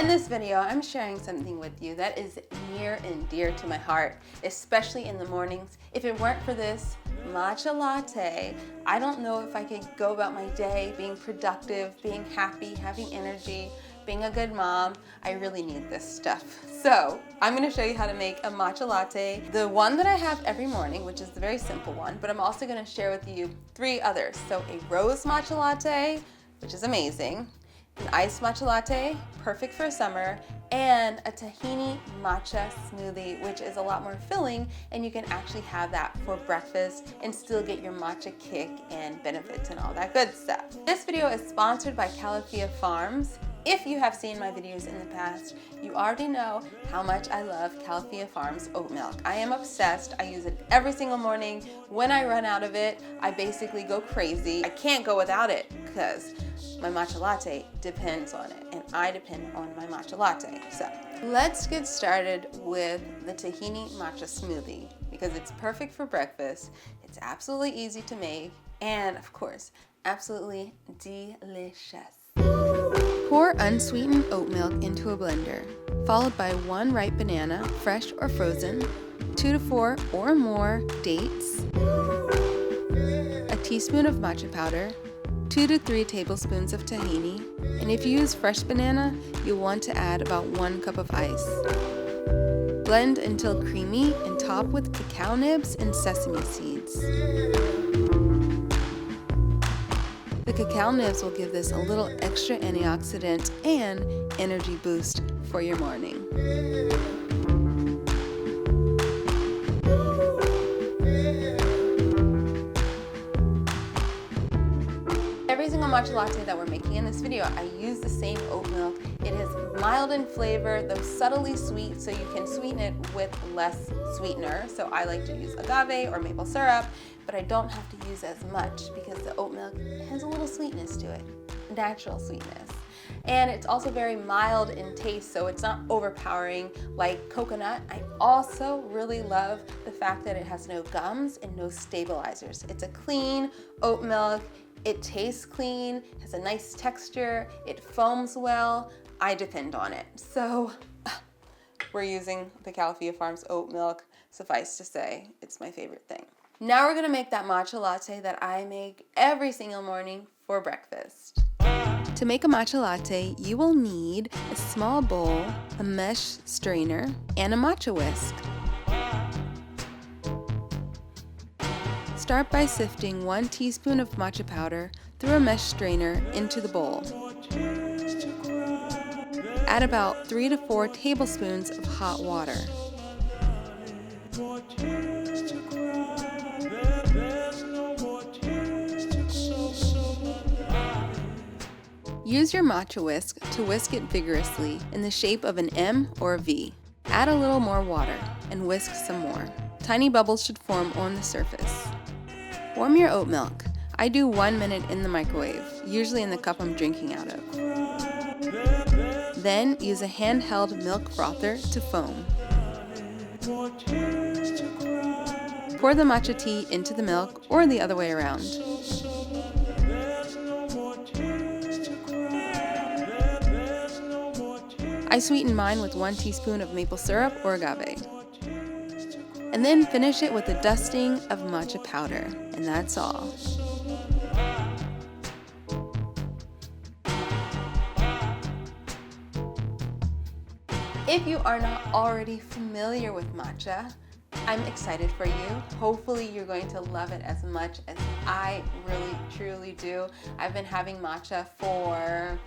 In this video, I'm sharing something with you that is near and dear to my heart, especially in the mornings. If it weren't for this matcha latte, I don't know if I could go about my day being productive, being happy, having energy, being a good mom. I really need this stuff. So I'm gonna show you how to make a matcha latte. The one that I have every morning, which is the very simple one, but I'm also gonna share with you 3 others. So a rose matcha latte, which is amazing, an iced matcha latte, perfect for summer, and a tahini matcha smoothie, which is a lot more filling, and you can actually have that for breakfast and still get your matcha kick and benefits and all that good stuff. This video is sponsored by Califia Farms. If you have seen my videos in the past, you already know how much I love Califia Farms oat milk. I am obsessed. I use it every single morning. When I run out of it, I basically go crazy. I can't go without it because my matcha latte depends on it, and I depend on my matcha latte. So let's get started with the tahini matcha smoothie because it's perfect for breakfast. It's absolutely easy to make, and of course, absolutely delicious. Pour unsweetened oat milk into a blender, followed by 1 ripe banana, fresh or frozen, 2 to 4 or more dates, a teaspoon of matcha powder, 2 to 3 tablespoons of tahini, and if you use fresh banana, you'll want to add about 1 cup of ice. Blend until creamy and top with cacao nibs and sesame seeds. The cacao nibs will give this a little extra antioxidant and energy boost for your morning. Every single matcha latte that we're making in this video, I use the same oat milk. It is mild in flavor, though subtly sweet, so you can sweeten it with less sweetener. So I like to use agave or maple syrup, but I don't have to use as much because the oat milk has a little sweetness to it, natural sweetness. And it's also very mild in taste, so it's not overpowering like coconut. I also really love the fact that it has no gums and no stabilizers. It's a clean oat milk. It tastes clean, has a nice texture, it foams well. I depend on it. So we're using the Califia Farms oat milk. Suffice to say, it's my favorite thing. Now we're gonna make that matcha latte that I make every single morning for breakfast. To make a matcha latte, you will need a small bowl, a mesh strainer, and a matcha whisk. Start by sifting 1 teaspoon of matcha powder through a mesh strainer into the bowl. Add about 3 to 4 tablespoons of hot water. Use your matcha whisk to whisk it vigorously in the shape of an M or a V. Add a little more water and whisk some more. Tiny bubbles should form on the surface. Warm your oat milk. I do 1 minute in the microwave, usually in the cup I'm drinking out of. Then use a handheld milk frother to foam. Pour the matcha tea into the milk or the other way around. I sweeten mine with 1 teaspoon of maple syrup or agave. And then finish it with a dusting of matcha powder, and that's all. If you are not already familiar with matcha, I'm excited for you. Hopefully you're going to love it as much as I really, truly do. I've been having matcha for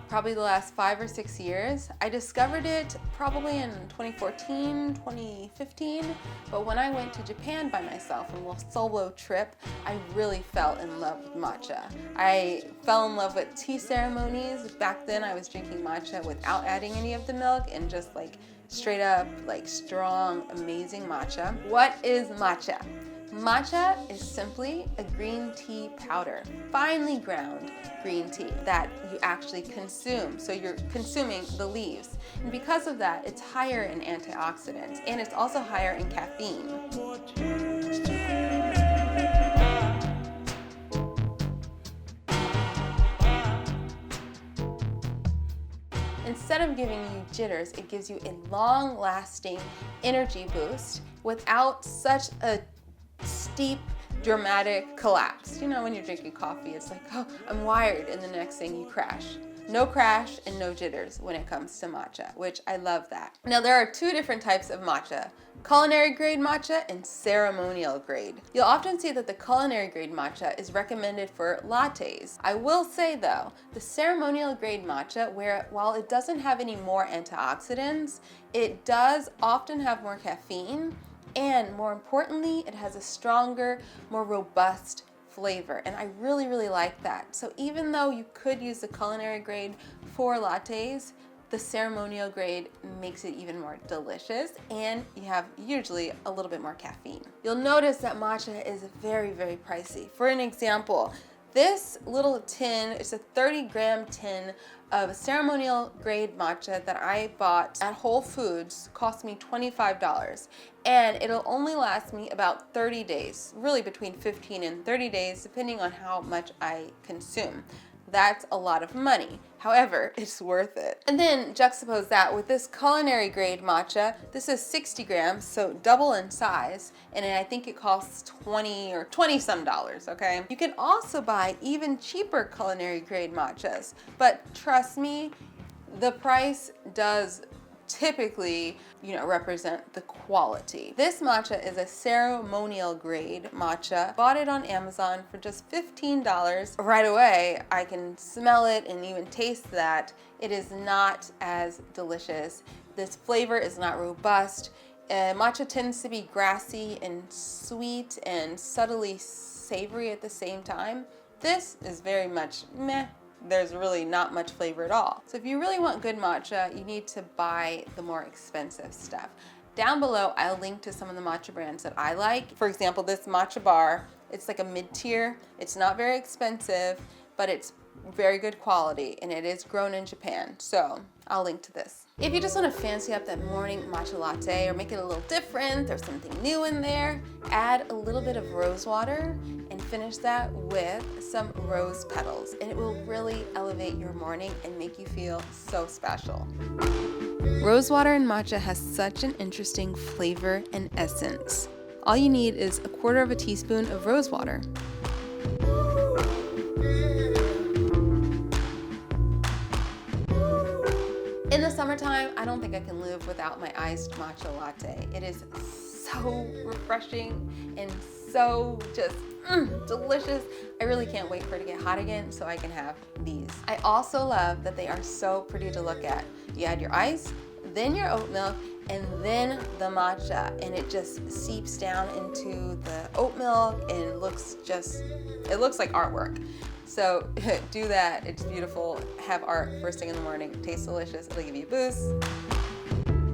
probably the last 5 or 6 years. I discovered it probably in 2014, 2015, but when I went to Japan by myself on a little solo trip, I really fell in love with matcha. I fell in love with tea ceremonies. Back then I was drinking matcha without adding any of the milk and just like straight up like strong, amazing matcha. What is matcha? Matcha is simply a green tea powder, finely ground green tea that you actually consume. So you're consuming the leaves. And because of that, it's higher in antioxidants and it's also higher in caffeine. instead of giving you jitters, it gives you a long-lasting energy boost without such a steep, dramatic collapse. You know, when you're drinking coffee, it's like, oh, I'm wired, and the next thing you crash. No crash and no jitters when it comes to matcha, which I love that. Now, there are two different types of matcha: culinary grade matcha and ceremonial grade. You'll often see that the culinary grade matcha is recommended for lattes. I will say though, the ceremonial grade matcha, while it doesn't have any more antioxidants, it does often have more caffeine, and more importantly, it has a stronger, more robust flavor, and I really, really like that. So even though you could use the culinary grade for lattes, the ceremonial grade makes it even more delicious, and you have usually a little bit more caffeine. You'll notice that matcha is very, very pricey. For an example, this little tin, it's a 30-gram tin of ceremonial grade matcha that I bought at Whole Foods, cost me $25, and it'll only last me about 30 days, really between 15 and 30 days, depending on how much I consume. That's a lot of money. However, it's worth it. And then juxtapose that with this culinary grade matcha. This is 60 grams, so double in size, and I think it costs 20 or 20 some dollars, okay? You can also buy even cheaper culinary grade matchas, but trust me, the price does typically, represent the quality. This matcha is a ceremonial grade matcha. Bought it on Amazon for just $15. Right away, I can smell it and even taste that it is not as delicious. This flavor is not robust. Matcha tends to be grassy and sweet and subtly savory at the same time. This is very much meh. There's really not much flavor at all. So if you really want good matcha, you need to buy the more expensive stuff. Down below, I'll link to some of the matcha brands that I like. For example, this matcha bar, it's like a mid-tier. It's not very expensive, but it's very good quality, and it is grown in Japan. So I'll link to this. If you just want to fancy up that morning matcha latte or make it a little different, there's something new in there, add a little bit of rose water and finish that with some rose petals, and it will really elevate your morning and make you feel so special. Rose water in matcha has such an interesting flavor and essence. All you need is 1/4 teaspoon of rose water. In the summertime, I don't think I can live without my iced matcha latte. It is so refreshing and so just delicious. I really can't wait for it to get hot again so I can have these. I also love that they are so pretty to look at. You add your ice, then your oat milk, and then the matcha, and it just seeps down into the oat milk, and it looks like artwork. So do that, it's beautiful. Have art first thing in the morning, tastes delicious, it'll give you a boost.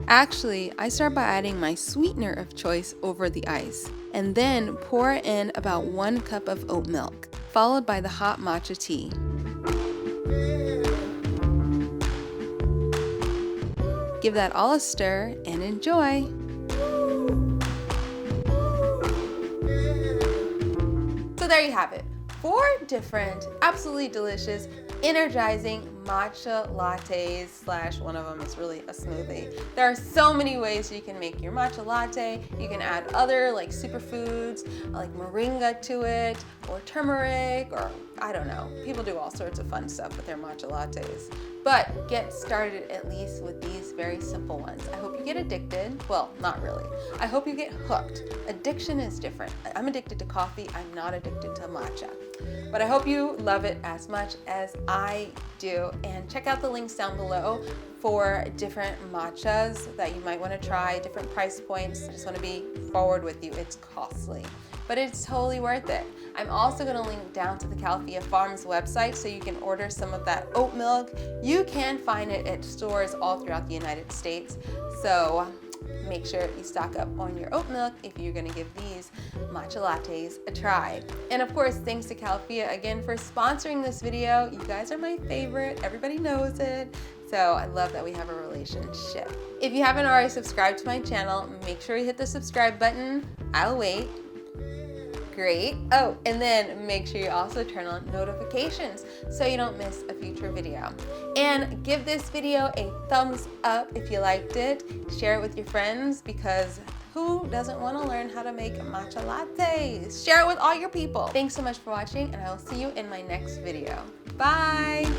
Actually, I start by adding my sweetener of choice over the ice, and then pour in about 1 cup of oat milk, followed by the hot matcha tea. Give that all a stir and enjoy. So there you have it. 4 different, absolutely delicious, energizing matcha lattes / one of them is really a smoothie. There are so many ways you can make your matcha latte. You can add other like superfoods like moringa to it, or turmeric, or I don't know. People do all sorts of fun stuff with their matcha lattes. But get started at least with these very simple ones. I hope you get addicted. Well, not really. I hope you get hooked. Addiction is different. I'm addicted to coffee. I'm not addicted to matcha. But I hope you love it as much as I do. And check out the links down below for different matchas that you might want to try, different price points. I just want to be forward with you. It's costly, but it's totally worth it. I'm also going to link down to the Califia Farms website so you can order some of that oat milk. You can find it at stores all throughout the United States. So make sure you stock up on your oat milk if you're going to give these matcha lattes a try. And of course, thanks to Califia again for sponsoring this video. You guys are my favorite. Everybody knows it. So I love that we have a relationship. If you haven't already subscribed to my channel, make sure you hit the subscribe button. I'll wait. great. Oh, and then make sure you also turn on notifications so you don't miss a future video. And give this video a thumbs up if you liked it. Share it with your friends, because who doesn't want to learn how to make matcha lattes? Share it with all your people. Thanks so much for watching, and I will see you in my next video. Bye!